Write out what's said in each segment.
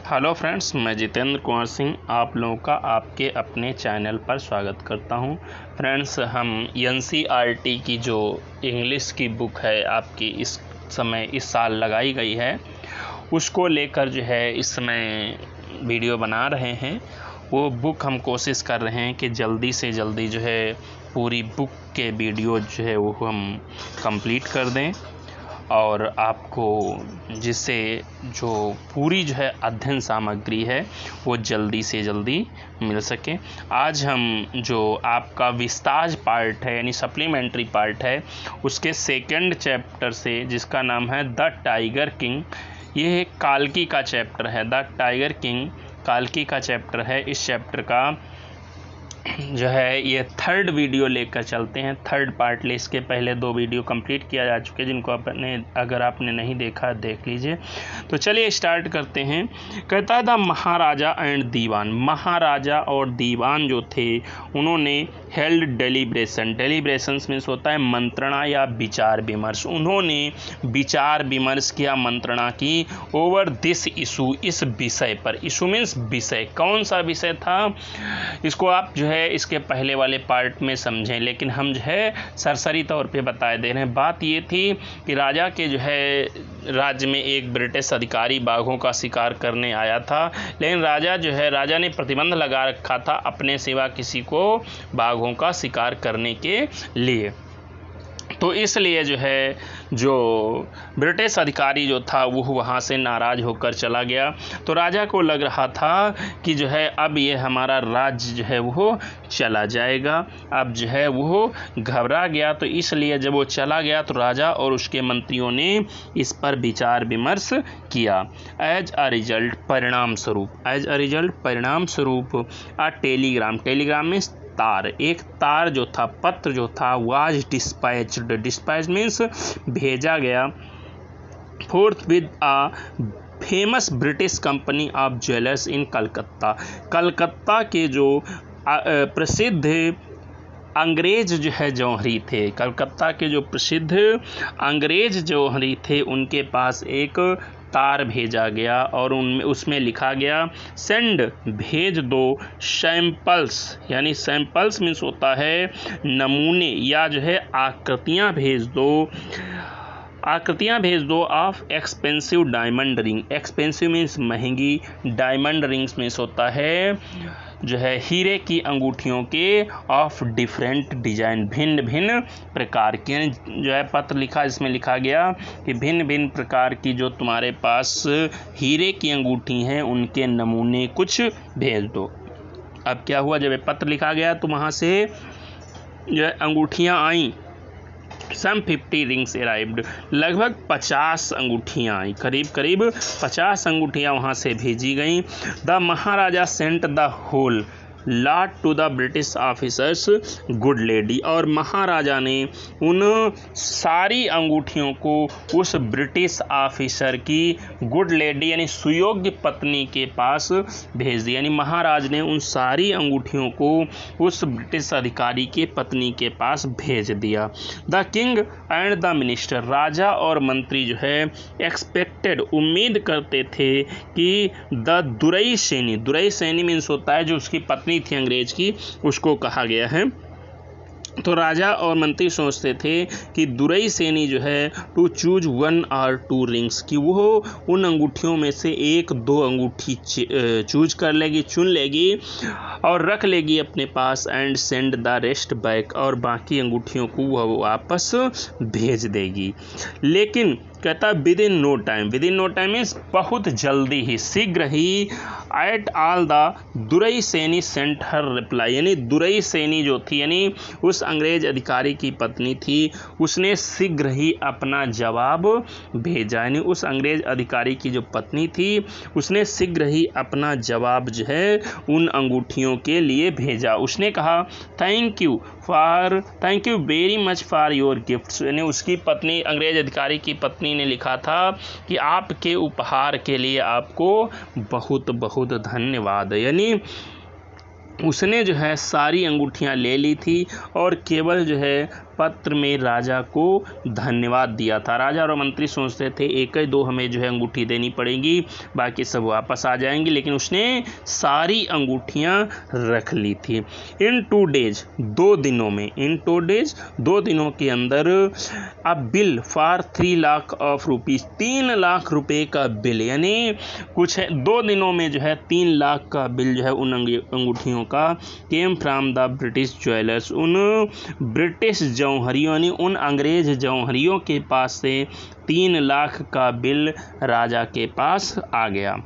Hello friends, मैं जितेंद्र कुमार सिंह आप लोगों का आपके अपने चैनल पर स्वागत करता हूं। फ्रेंड्स, हम एनसीईआरटी की जो इंग्लिश की बुक है आपकी इस साल लगाई गई है, उसको लेकर जो है इस समय वीडियो बना रहे हैं। वो बुक हम कोशिश कर रहे हैं कि जल्दी से जल्दी जो है पूरी बुक के वीडियो जो है वो हम कंप्लीट कर दें और आपको जिससे जो पूरी जो है अध्ययन सामग्री है वो जल्दी से जल्दी मिल सके। आज हम जो आपका विस्तार पार्ट है यानी सप्लीमेंट्री पार्ट है उसके सेकंड चैप्टर से, जिसका नाम है द टाइगर किंग, ये काल्की का चैप्टर है। द टाइगर किंग काल्की का चैप्टर है। इस चैप्टर का जो है ये थर्ड वीडियो लेकर चलते हैं, थर्ड पार्ट ले। इसके पहले 2 वीडियो कंप्लीट किया जा चुके हैं, जिनको अगर आपने नहीं देखा देख लीजिए। तो चलिए स्टार्ट करते हैं। कहता है द महाराजा एंड दीवान। महाराजा और दीवान जो थे उन्होंने हेल्ड डेलिब्रेशंस मीन्स होता है मंत्रणा या विचार विमर्श। उन्होंने विचार विमर्श किया, मंत्रणा की ओवर दिस इशू, इस विषय पर। इशू मीन्स विषय। कौन सा विषय था इसको आप जो है इसके पहले वाले पार्ट में समझें, लेकिन हम जो है सरसरी तौर पे बता दे रहे हैं। बात ये थी कि राजा के जो है राज्य में एक ब्रिटिश अधिकारी बाघों का शिकार करने आया था, लेकिन राजा ने प्रतिबंध लगा रखा था अपने सिवा किसी को बाघों का शिकार करने के लिए। तो इसलिए जो है जो ब्रिटिश अधिकारी जो था वो वहाँ से नाराज़ होकर चला गया। तो राजा को लग रहा था कि जो है अब ये हमारा राज्य जो है वो चला जाएगा। अब जो है वो घबरा गया। तो इसलिए जब वो चला गया तो राजा और उसके मंत्रियों ने इस पर विचार विमर्श किया। एज अ रिजल्ट, परिणाम स्वरूप अ टेलीग्राम में तार, एक तार जो था, पत्र जो था, वाज डिस्पैच्ड मीन्स भेजा गया, forthwith a famous British company of jewellers in Calcutta के जो प्रसिद्ध अंग्रेज जो है जौहरी थे, कलकत्ता के जो प्रसिद्ध अंग्रेज जौहरी थे, उनके पास एक तार भेजा गया और उसमें लिखा गया सेंड, भेज दो, सैंपल्स, यानी सैंपल्स मीन्स होता है नमूने या जो है आकृतियां भेज दो of expensive diamond ring. Expensive means महंगी, डायमंड रिंग्स मीन्स होता है जो है हीरे की अंगूठियों के, ऑफ डिफरेंट डिजाइन, भिन्न भिन्न प्रकार के जो है पत्र लिखा, इसमें लिखा गया कि भिन्न भिन्न प्रकार की जो तुम्हारे पास हीरे की अंगूठी हैं उनके नमूने कुछ भेज दो। अब क्या हुआ, जब ये पत्र लिखा गया तो वहाँ से जो है अंगूठियाँ आईं। सम 50 रिंग्स अराइव्ड, लगभग 50 अंगूठियाँ आई, करीब 50 अंगूठियाँ वहाँ से भेजी गईं। The maharaja sent the whole lot to the British officers good lady, और महाराजा ने उन सारी अंगूठियों को उस ब्रिटिश ऑफिसर की गुड लेडी यानी सुयोग्य पत्नी के पास भेज दिया। यानी महाराज ने उन सारी अंगूठियों को उस ब्रिटिश अधिकारी के पत्नी के पास भेज दिया। The king and the minister, राजा और मंत्री जो है एक्सपेक्टेड, उम्मीद करते थे कि द दुरई सैनी मीन्स होता है जो उसकी पत्नी थी अंग्रेज की, उसको कहा गया है। तो राजा और मंत्री सोचते थे कि दुरई सैनी जो है टू चूज 1 or 2 रिंग्स, कि वो उन अंगूठियों में से 1-2 अंगूठी चूज कर लेगी, चुन लेगी और रख लेगी अपने पास, and send the rest back, और बाकी अंगूठियों को वह वापस भेज देगी। लेकिन कहता within no time means बहुत जल्दी ही, शीघ्र ही, at all the Durai Sani sent her reply, यानी दुरई सैनी जो थी यानी उस अंग्रेज अधिकारी की पत्नी थी, उसने शीघ्र ही अपना जवाब भेजा। यानी उस अंग्रेज अधिकारी की जो पत्नी थी उसने शीघ्र ही अपना जवाब जो है उन अंगूठियों के लिए भेजा। उसने कहा thank you very much for your gifts, यानी उसकी पत्नी, अंग्रेज अधिकारी की पत्नी ने लिखा था कि आपके उपहार के लिए आपको बहुत बहुत धन्यवाद। यानी उसने जो है सारी अंगूठियां ले ली थी और केवल जो है पत्र में राजा को धन्यवाद दिया था। राजा और मंत्री सोचते थे एक ही दो हमें जो है अंगूठी देनी पड़ेगी, बाकी सब वापस आ जाएंगी, लेकिन उसने सारी अंगूठियां रख ली थी। इन 2 डेज 2 दिनों में, इन 2 डेज 2 दिनों के अंदर अ bill for 3 lakh of rupees, 3 lakh रुपए का बिल, यानी कुछ 2 दिनों में जो है 3 लाख का बिल जो है उन अंगूठियों का came from the British jewellers, उन ब्रिटिश जौहरियों यानी उन अंग्रेज जौहरियों के पास से 3 लाख का बिल राजा के पास आ गया।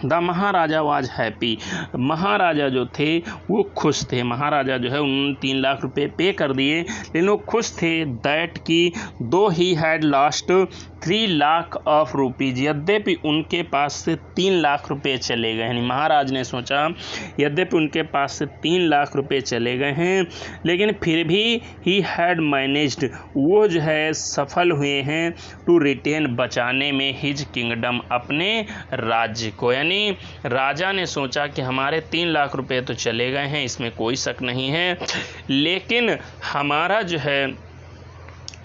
द महाराजा वाज हैप्पी, महाराजा जो थे वो खुश थे। महाराजा जो है उन्होंने 3 लाख रुपए पे कर दिए, लेकिन वो खुश थे दैट कि दो he had lost 3 lakh of rupees, यद्यपि उनके पास से 3 लाख रुपए चले गए। यानी महाराज ने सोचा यद्यपि उनके पास से 3 लाख रुपए चले गए हैं, लेकिन फिर भी ही हैड मैनेज्ड, वो जो है सफल हुए हैं टू रिटेन, बचाने में हिज किंगडम, अपने राज्य को। यानी राजा ने सोचा कि हमारे 3 लाख रुपए तो चले गए हैं, इसमें कोई शक नहीं है, लेकिन हमारा जो है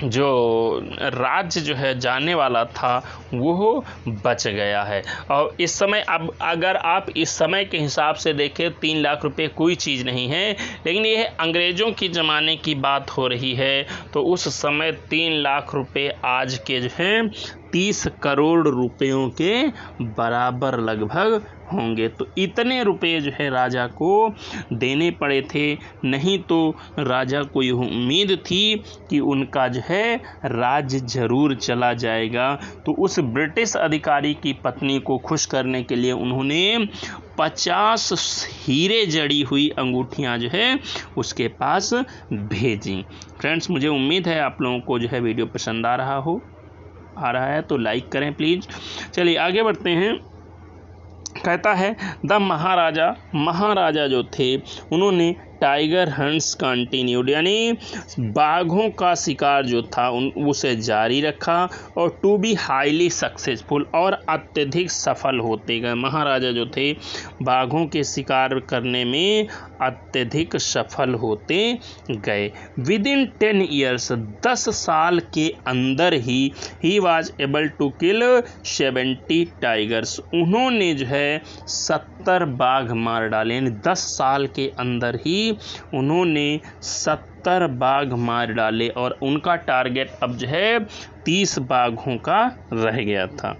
जो राज्य जो है जाने वाला था वो बच गया है। और इस समय अब अगर आप इस समय के हिसाब से देखें 3 लाख रुपए कोई चीज़ नहीं है, लेकिन ये अंग्रेज़ों की ज़माने की बात हो रही है, तो उस समय 3 लाख रुपए आज के जो है 30 करोड़ रुपयों के बराबर लगभग होंगे। तो इतने रुपए जो है राजा को देने पड़े थे, नहीं तो राजा को यह उम्मीद थी कि उनका जो है राज्य जरूर चला जाएगा। तो उस ब्रिटिश अधिकारी की पत्नी को खुश करने के लिए उन्होंने 50 हीरे जड़ी हुई अंगूठियां जो है उसके पास भेजी। फ्रेंड्स, मुझे उम्मीद है आप लोगों को जो है वीडियो पसंद आ रहा है तो लाइक करें प्लीज़। चलिए आगे बढ़ते हैं। कहता है द महाराजा जो थे उन्होंने टाइगर हंट्स कंटिन्यूड, यानी बाघों का शिकार जो था उसे जारी रखा, और टू बी हाईली सक्सेसफुल, और अत्यधिक सफल होते गए। महाराजा जो थे बाघों के शिकार करने में अत्यधिक सफल होते गए। विद इन 10 ईयर्स, 10 साल के अंदर ही was able to kill 70 tigers, उन्होंने जो है 70 बाघ मार डाले। 10 साल के अंदर ही उन्होंने 70 बाघ मार डाले, और उनका टारगेट अब जो है 30 बाघों का रह गया था।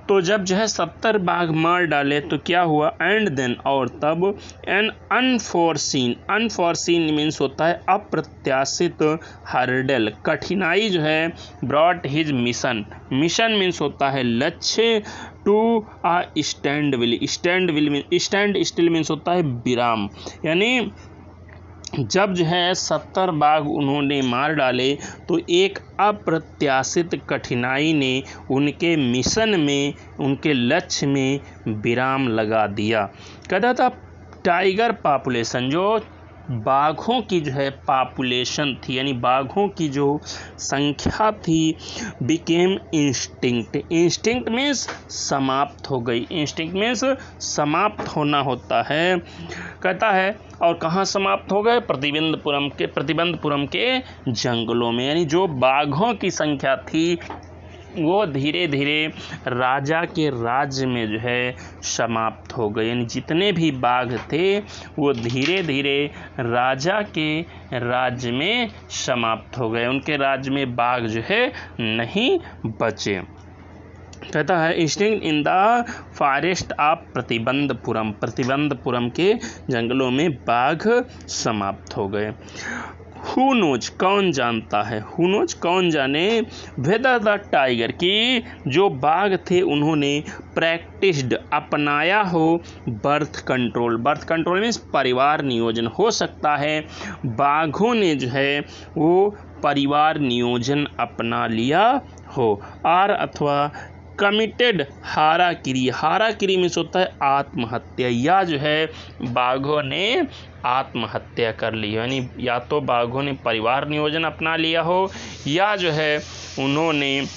तो जब जो है 70 बाघ मार डाले तो क्या हुआ, एंड देन, और तब, एन अनफोर्सीन मीन्स होता है अप्रत्याशित, हर्डल कठिनाई जो है, ब्रॉट हिज मिशन मीन्स होता है लक्ष्य, to a standstill means होता है विराम। यानी जब जो है 70 बाघ उन्होंने मार डाले तो एक अप्रत्याशित कठिनाई ने उनके मिशन में, उनके लक्ष्य में विराम लगा दिया। कहता था टाइगर पॉपुलेशन, जो बाघों की जो है पॉपुलेशन थी, यानी बाघों की जो संख्या थी, बिकेम इंस्टिंक्ट मीन्स समाप्त हो गई। इंस्टिंक्ट मीन्स समाप्त होना होता है। कहता है और कहाँ समाप्त हो गए, प्रतिबंधपुरम के जंगलों में। यानी जो बाघों की संख्या थी वो धीरे धीरे राजा के राज्य में जो है समाप्त हो गए। यानी जितने भी बाघ थे वो धीरे धीरे राजा के राज्य में समाप्त हो गए, उनके राज्य में बाघ जो है नहीं बचे। कहता है instinct in the forest of Pratibandapuram के जंगलों में बाघ समाप्त हो गए। हु नोज, कौन जानता है, हु नोज कौन जाने, वेदर द टाइगर, कि जो बाघ थे उन्होंने प्रैक्टिस्ड अपनाया हो बर्थ कंट्रोल मीन्स परिवार नियोजन। हो सकता है बाघों ने जो है वो परिवार नियोजन अपना लिया हो, और अथवा कमिटेड हाराकिरी मीन्स होता है आत्महत्या, या जो है बाघों ने आत्महत्या कर ली। यानी या तो बाघों ने परिवार नियोजन अपना लिया हो, या जो है उन्होंने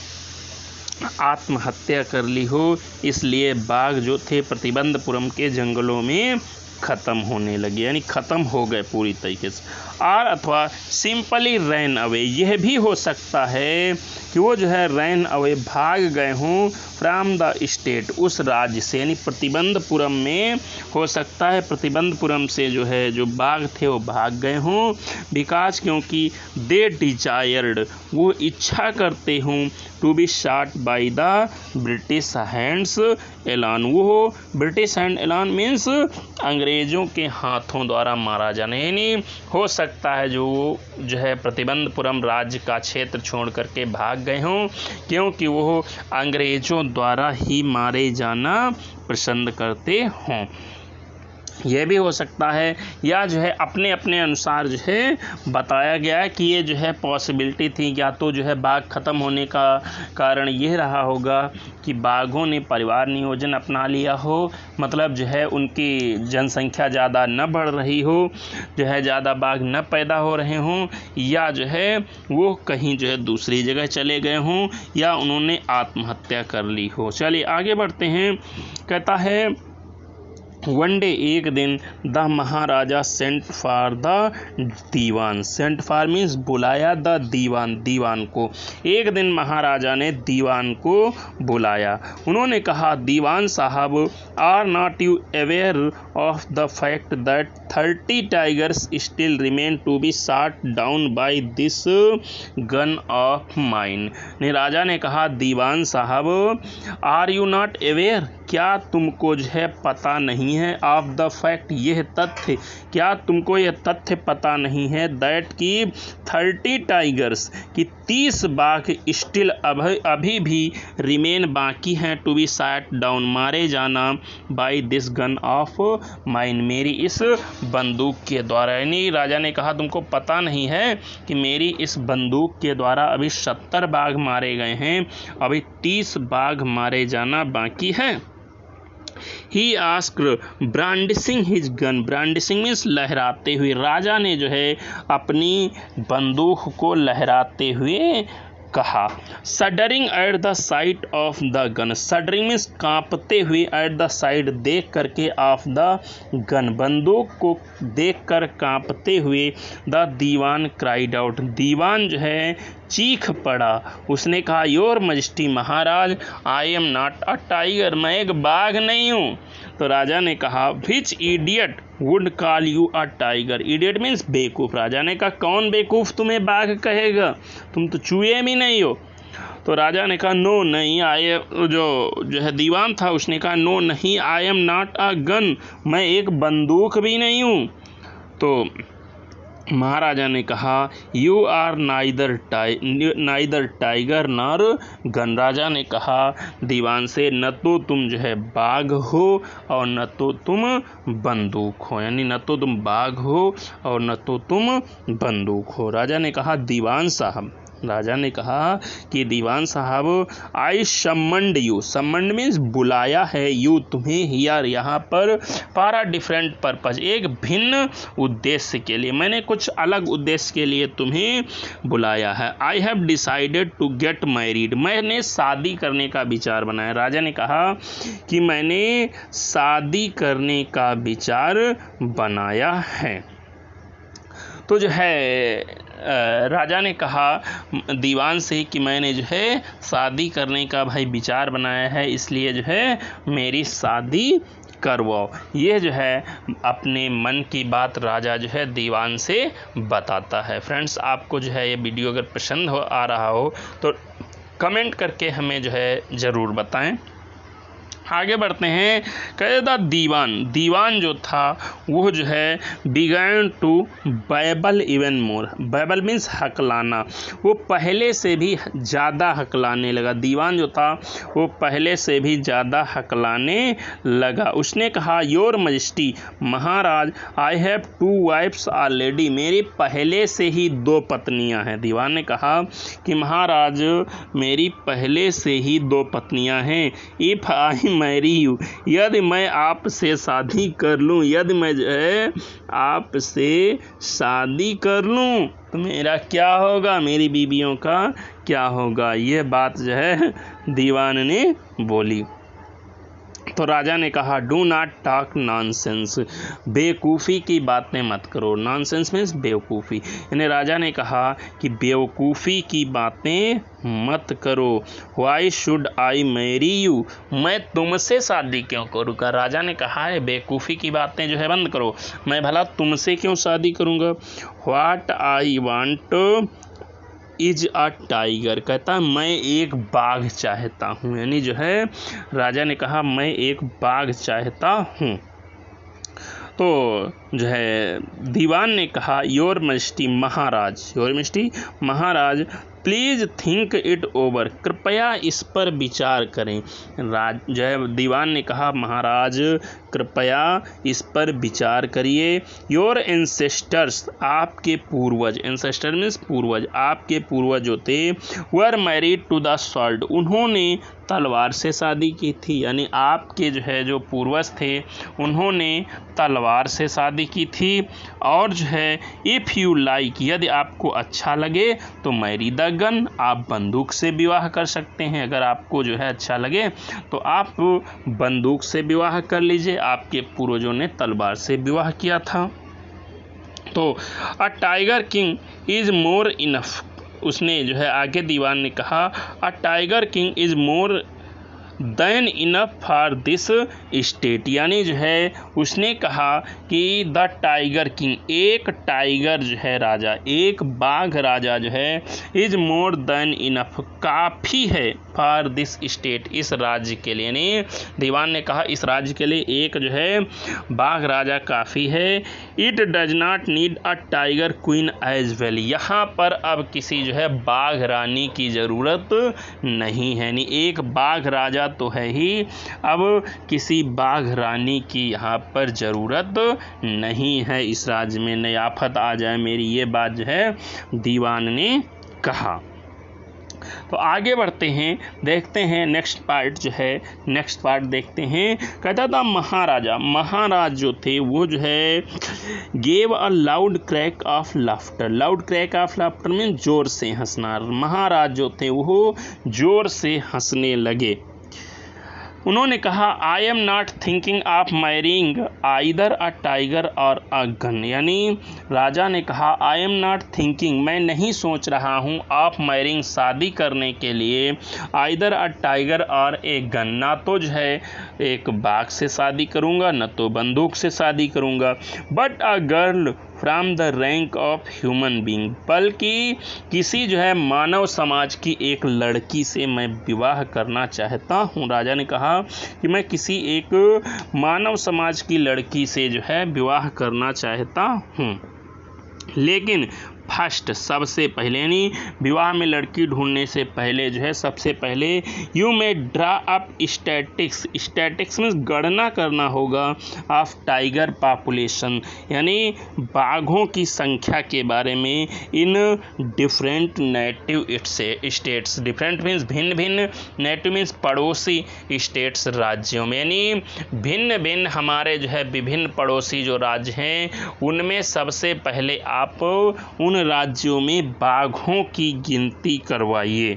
आत्महत्या कर ली हो। इसलिए बाघ जो थे प्रतिबंधपुरम के जंगलों में ख़त्म होने लगे, यानी ख़त्म हो गए पूरी तरीके से। और अथवा सिंपली रैन अवे, यह भी हो सकता है कि वो जो है रैन अवे भाग गए हों फ्रॉम द स्टेट, उस राज्य से, यानी प्रतिबंधपुरम में हो सकता है प्रतिबंधपुरम से जो है जो बाघ थे वो भाग गए हों, बिकॉज क्योंकि दे डिजायर्ड, वो इच्छा करते हों, to be shot by the British hands एलान, वो ब्रिटिश हैंड एलान मीन्स अंग्रेज़ों के हाथों द्वारा मारा जाना, यानी हो सकता है जो है प्रतिबंधपुरम राज्य का क्षेत्र छोड़ करके भाग गए हों क्योंकि वो अंग्रेज़ों द्वारा ही मारे जाना पसंद करते हों। यह भी हो सकता है, या जो है अपने अपने अनुसार जो है बताया गया है कि ये जो है पॉसिबिलिटी थी, या तो जो है बाघ ख़त्म होने का कारण यह रहा होगा कि बाघों ने परिवार नियोजन अपना लिया हो, मतलब जो है उनकी जनसंख्या ज़्यादा न बढ़ रही हो, जो है ज़्यादा बाघ न पैदा हो रहे हों, या जो है वो कहीं जो है दूसरी जगह चले गए हों, या उन्होंने आत्महत्या कर ली हो। चलिए आगे बढ़ते हैं। कहता है वन डे, एक दिन, the maharaja sent for the dewan, sent for means बुलाया, द दीवान, दीवान को, एक दिन महाराजा ने दीवान को बुलाया। उन्होंने कहा, दीवान साहब, are not you aware of the fact that 30 tigers still remain to be shot down by this gun of mine. ने राजा ने कहा, दीवान साहब, आर यू नॉट अवेयर, क्या तुमको जो है पता नहीं है, ऑफ द फैक्ट, यह तथ्य, क्या तुमको यह तथ्य पता नहीं है, दैट की 30 टाइगर्स, कि 30 बाघ स्टिल अभी भी रिमेन बाकी हैं, टू बी शॉट डाउन, मारे जाना, by this gun of mine, मेरी इस बंदूक के द्वारा। यानी राजा ने कहा तुमको पता नहीं है कि मेरी इस बंदूक के द्वारा अभी 70 बाघ मारे गए हैं, अभी 30 बाघ मारे जाना बाकी है। He asked, brandishing his gun, brandishing means लहराते हुए, राजा ने जो है अपनी बंदूक को लहराते हुए कहा। Shuddering at the sight of the gun, shuddering means कांपते हुए, एट द साइड देख करके, ऑफ द गन बंदूक को देख कर कांपते हुए, द दीवान क्राइड आउट, दीवान जो है चीख पड़ा, उसने कहा, योर मजिस्टी, महाराज, I am not a tiger, मैं एक बाघ नहीं हूँ। तो राजा ने कहा, which idiot would call you a tiger, idiot means बेवकूफ़। राजा ने कहा, कौन बेवकूफ़ तुम्हें बाघ कहेगा, तुम तो चूहे भी नहीं हो। तो राजा ने कहा, नो नहीं, जो है दीवान था उसने कहा, नो नहीं, आई एम नॉट अ गन, मैं एक बंदूक भी नहीं हूँ। तो महाराजा ने कहा, you are neither tiger nor gun, राजा ने कहा दीवान से, न तो तुम जो है बाघ हो और न तो तुम बंदूक हो, यानी न तो तुम बाघ हो और न तो तुम बंदूक हो। राजा ने कहा, दीवान साहब, राजा ने कहा कि दीवान साहब, आई सम्मन्ड यू, सम्मन्ड मीन्स बुलाया है, यू तुम्हें, हियर यहाँ पर, फॉर अ डिफरेंट पर्पज, एक भिन्न उद्देश्य के लिए, मैंने कुछ अलग उद्देश्य के लिए तुम्हें बुलाया है। I have decided to get married, मैंने शादी करने का विचार बनाया। राजा ने कहा कि मैंने शादी करने का विचार बनाया है। तो जो है राजा ने कहा दीवान से कि मैंने जो है शादी करने का भाई विचार बनाया है, इसलिए जो है मेरी शादी करवाओ। ये जो है अपने मन की बात राजा जो है दीवान से बताता है। फ्रेंड्स, आपको जो है ये वीडियो अगर पसंद आ रहा हो तो कमेंट करके हमें जो है ज़रूर बताएं। आगे बढ़ते हैं। कहते द दीवान जो था वो जो है began to babble even more, babble means हकलाना, वो पहले से भी ज़्यादा हकलाने लगा। दीवान जो था वो पहले से भी ज़्यादा हकलाने लगा। उसने कहा, योर मजिस्टी, महाराज, आई हैव 2 वाइफ्स ऑलरेडी, मेरी पहले से ही 2 पत्नियां हैं। दीवान ने कहा कि महाराज, मेरी पहले से ही 2 पत्नियां हैं। इफ़ आई मैरी यू, यदि मैं आपसे शादी कर लूँ, यदि मैं जो है आपसे शादी कर लूँ तो मेरा क्या होगा, मेरी बीवियों का क्या होगा। यह बात जो है दीवान ने बोली। तो राजा ने कहा डू नॉट टॉक नॉनसेंस, बेवकूफ़ी की बातें मत करो। नॉनसेंस मीन्स बेवकूफ़ी, यानी राजा ने कहा कि बेवकूफ़ी की बातें मत करो। Why should I marry you, मैं तुमसे शादी क्यों करूँ? का राजा ने कहा है बेवकूफ़ी की बातें जो है बंद करो, मैं भला तुमसे क्यों शादी करूँगा। What I want is a tiger, कहता मैं एक बाघ चाहता हूँ, यानी जो है राजा ने कहा मैं एक बाघ चाहता हूँ। तो जो है दीवान ने कहा your majesty Maharaj, your majesty Maharaj please think it over, कृपया इस पर विचार करें। जो है दीवान ने कहा महाराज कृपया इस पर विचार करिए। योर एंसेस्टर्स, आपके पूर्वज, एंसेस्टर मीन्स पूर्वज, आपके पूर्वज जो थे were married to the sword, उन्होंने तलवार से शादी की थी, यानी आपके जो है जो पूर्वज थे उन्होंने तलवार से शादी की थी। और जो है इफ़ यू लाइक, यदि आपको अच्छा लगे तो मैरी द गन, आप बंदूक से विवाह कर सकते हैं। अगर आपको जो है अच्छा लगे तो आप बंदूक से विवाह कर लीजिए, आपके पूर्वजों ने तलवार से विवाह किया था। तो a tiger king is more enough, उसने जो है आगे दीवान ने कहा a tiger king is more than enough for this state, यानी जो है उसने कहा कि द टाइगर किंग, एक टाइगर जो है राजा, एक बाघ राजा जो है इज मोर देन इनफ, काफ़ी है फॉर दिस स्टेट, इस राज्य के लिए। यानी दीवान ने कहा इस राज्य के लिए एक जो है बाघ राजा काफ़ी है। It does not need a tiger queen as well, यहाँ पर अब किसी जो है बाघ रानी की ज़रूरत नहीं है, यानी एक बाघ राजा तो है ही, अब किसी बाघ रानी की यहाँ पर ज़रूरत नहीं है इस राज्य में, नयाफत आ जाए मेरी, ये बात जो है दीवान ने कहा। तो आगे बढ़ते हैं, देखते हैं नेक्स्ट पार्ट जो है, नेक्स्ट पार्ट देखते हैं। कहता था महाराज जो थे वो जो है gave a loud crack of laughter, loud crack of laughter में जोर से हंसना, महाराज जो थे वो जोर से हंसने लगे। उन्होंने कहा आई am not thinking of marrying either a tiger और अ गन, यानी राजा ने कहा आई एम नॉट थिंकिंग, मैं नहीं सोच रहा हूँ ऑफ मैरिंग, शादी करने के लिए आइदर अ टाइगर और एक गन, ना तो जो है एक बाघ से शादी करूँगा न तो बंदूक से शादी करूँगा, but a girl from the rank of human being, बल्कि किसी जो है मानव समाज की एक लड़की से मैं विवाह करना चाहता हूँ। राजा ने कहा कि मैं किसी एक मानव समाज की लड़की से जो है विवाह करना चाहता हूँ, लेकिन फर्स्ट, सबसे पहले, यानी विवाह में लड़की ढूंढने से पहले जो है सबसे पहले यू में ड्रा अप स्टैटिक्स, स्टैटिक्स में गणना करना होगा ऑफ टाइगर पॉपुलेशन, यानी बाघों की संख्या के बारे में in different native states, different means भिन्न भिन्न, नेटिव मीन्स पड़ोसी स्टेट्स, राज्यों में, यानी भिन्न भिन्न हमारे जो है विभिन्न पड़ोसी जो राज्य हैं उनमें सबसे पहले आप उन राज्यों में बाघों की गिनती करवाइए।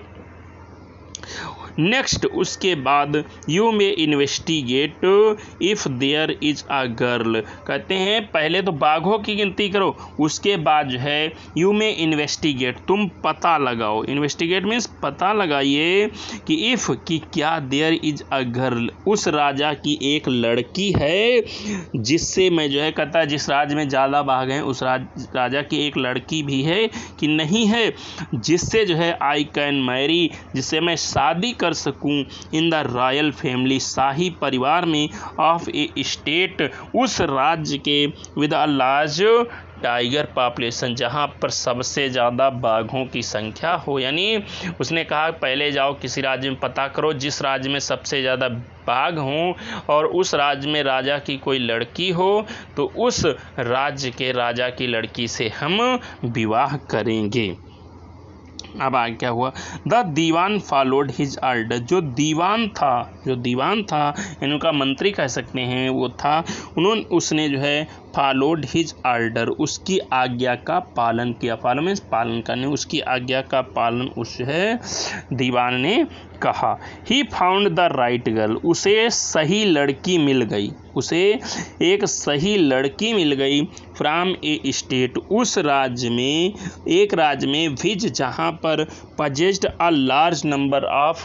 नेक्स्ट, उसके बाद you may investigate if there is a girl, कहते हैं पहले तो बाघों की गिनती करो, उसके बाद जो है यू में इन्वेस्टिगेट, तुम पता लगाओ, इन्वेस्टिगेट मीन्स पता लगाइए कि इफ़ कि क्या देयर इज अ गर्ल, उस राजा की एक लड़की है जिससे मैं जो है कहता है जिस राज्य में ज़्यादा बाघ हैं उस राजा की एक लड़की भी है कि नहीं है, जिससे जो है आई कैन मैरी, जिससे मैं शादी कर सकूं इन द रॉयल फैमिली, शाही परिवार में, ऑफ ए स्टेट, उस राज्य के, with a large tiger population, जहाँ पर सबसे ज़्यादा बाघों की संख्या हो। यानी उसने कहा पहले जाओ किसी राज्य में पता करो जिस राज्य में सबसे ज़्यादा बाघ हों और उस राज्य में राजा की कोई लड़की हो, तो उस राज्य के राजा की लड़की से हम विवाह करेंगे। अब आगे क्या हुआ, the dewan followed his order, जो दीवान था इनका मंत्री कह सकते हैं वो था, उसने जो है फॉलोड हिज ऑर्डर, उसकी आज्ञा का पालन किया। फॉलो मीन्स पालन करने, उसकी आज्ञा का पालन उस है दीवान ने कहा। He found the right girl, उसे सही लड़की मिल गई, उसे एक सही लड़की मिल गई। फ्रॉम ए स्टेट, उस राज्य में, एक राज्य में, विच जहाँ पर possessed a large number of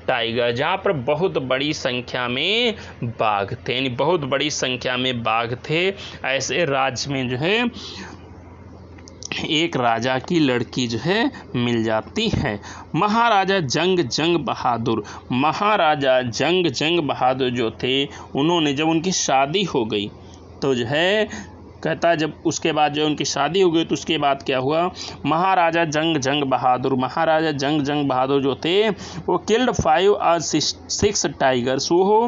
tiger, जहाँ पर बहुत बड़ी संख्या में बाघ थे, यानी बहुत बड़ी संख्या में बाघ थे। ऐसे राज्य में जो है एक राजा की लड़की जो है मिल जाती है। महाराजा जंग बहादुर, महाराजा जंग बहादुर जो थे, उन्होंने जब उनकी शादी हो गई तो जो है कहता है जब उसके बाद जो उनकी शादी हो गई तो उसके बाद क्या हुआ, महाराजा जंग बहादुर, महाराजा जंग बहादुर जो थे वो किल्ड 5 और 6 टाइगर्स, वो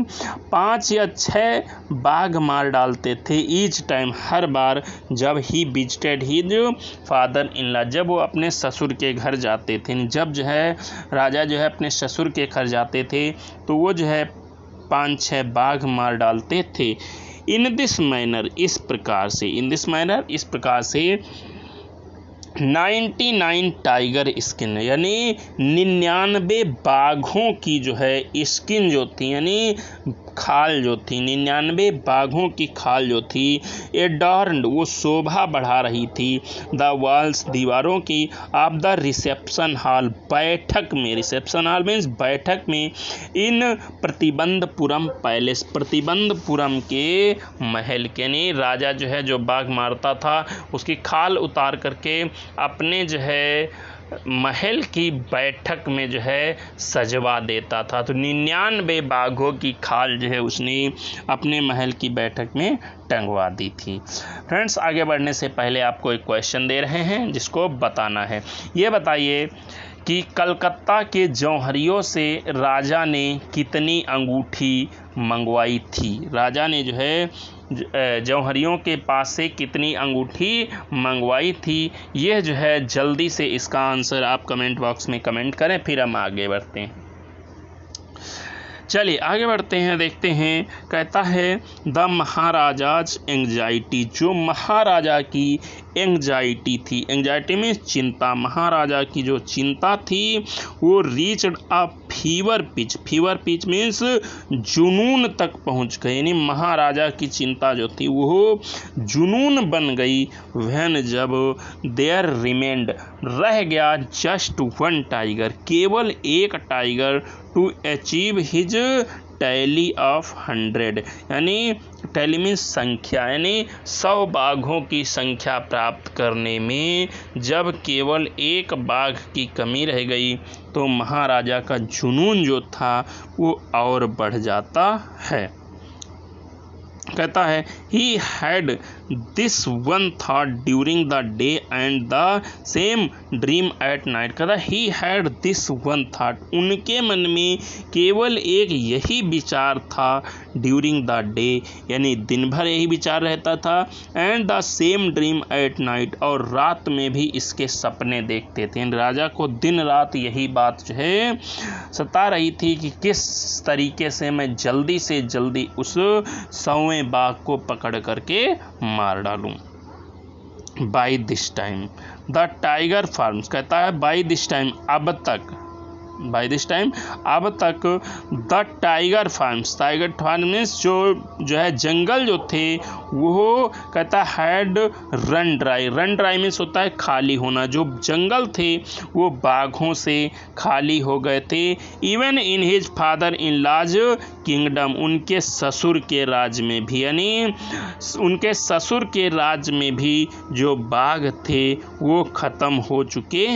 5 या 6 बाघ मार डालते थे। ईच टाइम, हर बार, जब he visited his father in law, जब वो अपने ससुर के घर जाते थे। जब जो है राजा जो है अपने ससुर के घर जाते थे तो वो जो है 5-6 बाघ मार डालते थे। इन दिस मैनर, इस प्रकार से, इन दिस मैनर, इस प्रकार से 99 टाइगर स्किन, यानी 99 बाघों की जो है स्किन जो थी, यानी खाल जो थी, 99 बाघों की खाल जो थी, एडॉर्न्ड, वो शोभा बढ़ा रही थी, द वॉल्स, दीवारों की, ऑफ द रिसेप्शन हॉल, बैठक में, रिसेप्शन हॉल मीन्स बैठक में, इन प्रतिबंधपुरम पैलेस, प्रतिबंधपुरम के महल के, यानी राजा जो है जो बाघ मारता था उसकी खाल उतार करके अपने जो है महल की बैठक में जो है सजवा देता था। तो 99 बाघों की खाल जो है उसने अपने महल की बैठक में टंगवा दी थी। फ्रेंड्स, आगे बढ़ने से पहले आपको एक क्वेश्चन दे रहे हैं जिसको बताना है। ये बताइए कि कलकत्ता के जौहरियों से राजा ने कितनी अंगूठी मंगवाई थी। राजा ने जो है जौहरियों के पास से कितनी अंगूठी मंगवाई थी। यह जो है जल्दी से इसका आंसर आप कमेंट बॉक्स में कमेंट करें, फिर हम आगे बढ़ते हैं। चलिए आगे बढ़ते हैं, देखते हैं। कहता है द महाराजाज एंग्जाइटी, जो महाराजा की एंग्जाइटी थी, एंग्जाइटी में चिंता, महाराजा की जो चिंता थी वो reached a fever pitch, fever pitch means जुनून तक पहुंच गई, यानी महाराजा की चिंता जो थी वो जुनून बन गई। व्हेन, जब, देयर रिमेंड, रह गया, जस्ट 1 टाइगर, केवल एक tiger, to achieve his tally of 100, यानी टैली मीन्स संख्या, यानी 100 बाघों की संख्या प्राप्त करने में जब केवल एक बाघ की कमी रह गई तो महाराजा का जुनून जो था वो और बढ़ जाता है। कहता है he had this one thought during the day and the same dream at night. कहता he had this one thought, उनके मन में केवल एक यही विचार था, ड्यूरिंग द डे, यानी दिन भर यही विचार रहता था, and the same dream at night, और रात में भी इसके सपने देखते थे। राजा को दिन रात यही बात जो है सता रही थी कि किस तरीके से मैं जल्दी से जल्दी उस 100वें बाघ को पकड़ करके मार डालूं। By this time the tiger farms, कहता है बाय दिस टाइम, अब तक, बाय दिस टाइम अब तक, the tiger farms, tiger farm means जो है जंगल जो थे वो, कहता had run dry, run dry means होता है खाली होना, जो जंगल थे वो बाघों से खाली हो गए थे। Even in his father in law's kingdom, उनके ससुर के राज में भी, यानी उनके ससुर के राज में भी जो बाघ थे वो ख़त्म हो चुके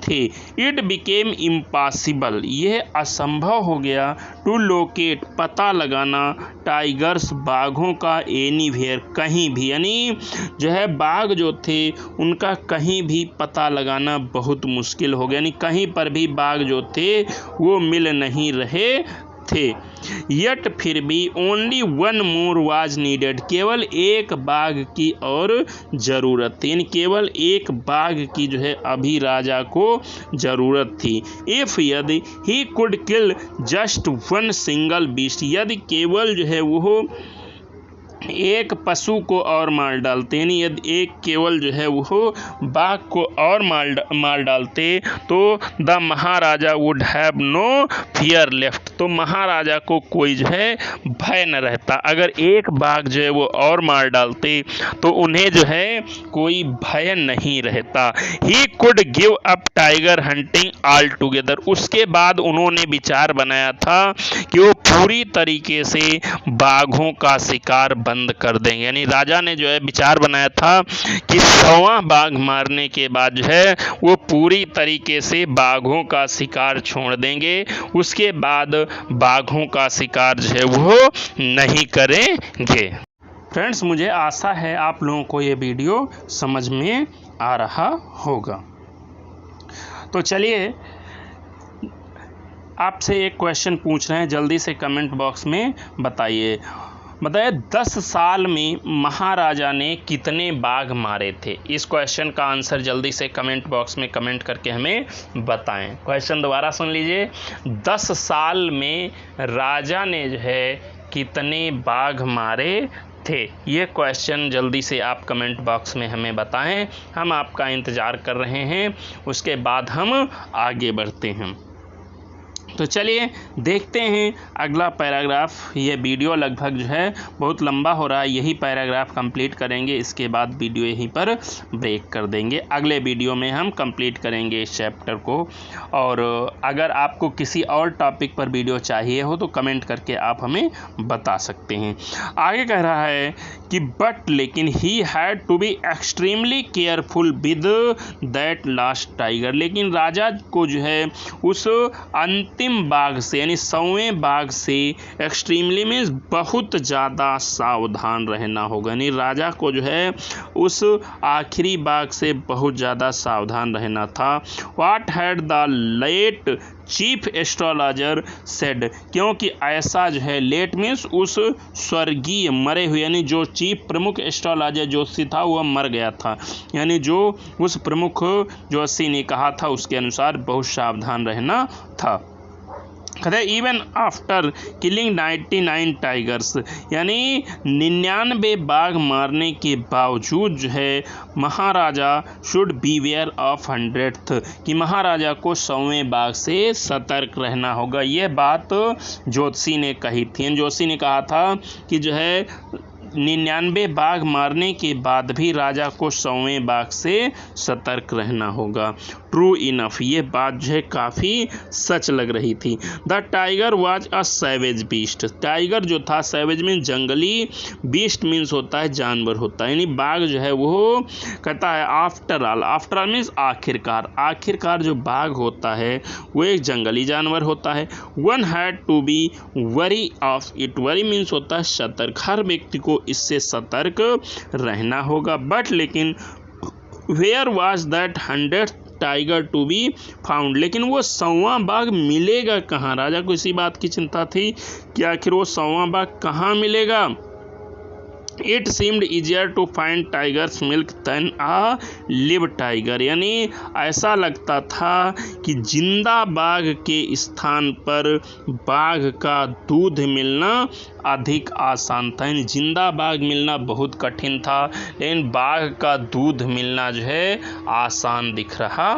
थे। इट बिकेम इम्पॉसिबल, यह असंभव हो गया, टू लोकेट, पता लगाना, टाइगर्स, बाघों का, एनीवेयर, कहीं भी, यानी जो है बाघ जो थे उनका कहीं भी पता लगाना बहुत मुश्किल हो गया, यानी कहीं पर भी बाघ जो थे वो मिल नहीं रहे थे। यट, फिर भी, ओनली 1 मोर वाज नीडेड, केवल एक बाघ की और ज़रूरत थी, यानी केवल एक बाघ की जो है अभी राजा को ज़रूरत थी। इफ़, यदि, he could kill just 1 single beast, यदि केवल जो है वो एक पशु को और मार डालते, यानी यदि एक केवल जो है वो बाघ को और मार डालते तो the maharaja would have no fear left, तो महाराजा को कोई जो है भय न रहता। अगर एक बाघ जो है वो और मार डालते तो उन्हें जो है कोई भय नहीं रहता। He could give up tiger hunting all together, उसके बाद उन्होंने विचार बनाया था कि वो पूरी तरीके से बाघों का शिकार बंद कर देंगे, यानी राजा ने जो है विचार बनाया था कि 100वां बाघ मारने के बाद जो है वो पूरी तरीके से बाघों का शिकार छोड़ देंगे, उसके बाद बाघों का शिकार जो है वो नहीं करेंगे। फ्रेंड्स, मुझे आशा है आप लोगों को ये वीडियो समझ में आ रहा होगा। तो चलिए आपसे एक क्वेश्चन पूछ रहे हैं, जल्दी से कमेंट बॉक्स में बताइए 10 साल में महाराजा ने कितने बाघ मारे थे। इस क्वेश्चन का आंसर जल्दी से कमेंट बॉक्स में कमेंट करके हमें बताएं। क्वेश्चन दोबारा सुन लीजिए, 10 साल में राजा ने जो है कितने बाघ मारे थे। ये क्वेश्चन जल्दी से आप कमेंट बॉक्स में हमें बताएं, हम आपका इंतज़ार कर रहे हैं, उसके बाद हम आगे बढ़ते हैं। तो चलिए देखते हैं अगला पैराग्राफ। ये वीडियो लगभग जो है बहुत लंबा हो रहा है, यही पैराग्राफ कंप्लीट करेंगे, इसके बाद वीडियो यहीं पर ब्रेक कर देंगे। अगले वीडियो में हम कंप्लीट करेंगे इस चैप्टर को। और अगर आपको किसी और टॉपिक पर वीडियो चाहिए हो तो कमेंट करके आप हमें बता सकते हैं। आगे कह रहा है कि बट लेकिन he had to be extremely careful with that last tiger, लेकिन राजा को जो है उस अंतिम बाघ से यानी 100वें बाघ से एक्सट्रीमली मीन्स बहुत ज़्यादा सावधान रहना होगा, यानी राजा को जो है उस आखिरी बाघ से बहुत ज़्यादा सावधान रहना था। What had the late chief astrologer said, क्योंकि ऐसा जो है लेट मीन्स उस स्वर्गीय मरे हुए यानी जो चीफ प्रमुख एस्ट्रोलॉजर ज्योतिषी था वह मर गया था, यानी जो उस प्रमुख ज्योतिषी ने कहा था उसके अनुसार बहुत सावधान रहना था। कहते इवन आफ्टर किलिंग 99 टाइगर्स, यानी 99 बाघ मारने के बावजूद जो है महाराजा शुड बीवेयर ऑफ 100th, कि महाराजा को 100वें बाघ से सतर्क रहना होगा। यह बात ज्योतिषी ने कही थी। ज्योतिषी ने कहा था कि जो है 99 बाघ मारने के बाद भी राजा को 100वें बाघ से सतर्क रहना होगा। ट्रू इनफ, ये बात जो है काफ़ी सच लग रही थी। The tiger was a savage beast, tiger जो था सैवेज मीन्स जंगली, बीस्ट मीन्स होता है जानवर होता है, यानी बाघ जो है वो कहता है आफ्टर ऑल मीन्स आखिरकार, आखिरकार जो बाघ होता है वो एक जंगली जानवर होता है। One had to be wary of it, wary means होता है सतर्क, हर व्यक्ति को इससे सतर्क रहना होगा। बट लेकिन where was that 100th tiger to be found, लेकिन वो 100वां बाघ मिलेगा कहाँ। राजा को इसी बात की चिंता थी कि आखिर वो 100वां बाघ कहाँ मिलेगा। It seemed easier to find tiger's milk than a live tiger, यानी ऐसा लगता था कि जिंदा बाघ के स्थान पर बाघ का दूध मिलना अधिक आसान था, यानी जिंदा बाघ मिलना बहुत कठिन था, लेकिन बाघ का दूध मिलना जो है आसान दिख रहा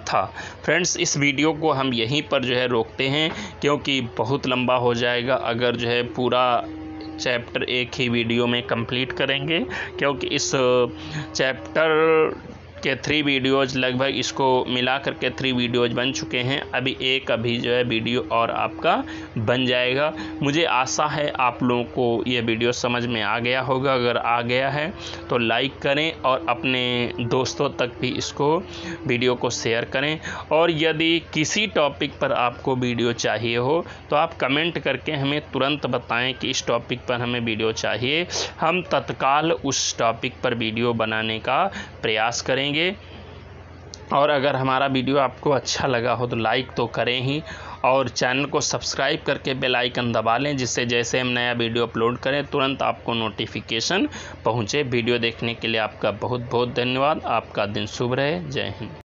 था। फ्रेंड्स, इस वीडियो को हम यहीं पर जो है रोकते हैं, क्योंकि बहुत लंबा हो जाएगा अगर जो है पूरा चैप्टर एक ही वीडियो में कंप्लीट करेंगे, क्योंकि इस चैप्टर के 3 वीडियोज़ लगभग इसको मिला करके 3 वीडियोज़ बन चुके हैं। अभी जो है वीडियो और आपका बन जाएगा। मुझे आशा है आप लोगों को ये वीडियो समझ में आ गया होगा। अगर आ गया है तो लाइक करें और अपने दोस्तों तक भी इसको वीडियो को शेयर करें। और यदि किसी टॉपिक पर आपको वीडियो चाहिए हो तो आप कमेंट करके हमें तुरंत बताएं कि इस टॉपिक पर हमें वीडियो चाहिए, हम तत्काल उस टॉपिक पर वीडियो बनाने का प्रयास करेंगे। और अगर हमारा वीडियो आपको अच्छा लगा हो तो लाइक तो करें ही, और चैनल को सब्सक्राइब करके बेल आइकन दबा लें, जिससे जैसे हम नया वीडियो अपलोड करें तुरंत आपको नोटिफिकेशन पहुंचे। वीडियो देखने के लिए आपका बहुत बहुत धन्यवाद। आपका दिन शुभ रहे। जय हिंद।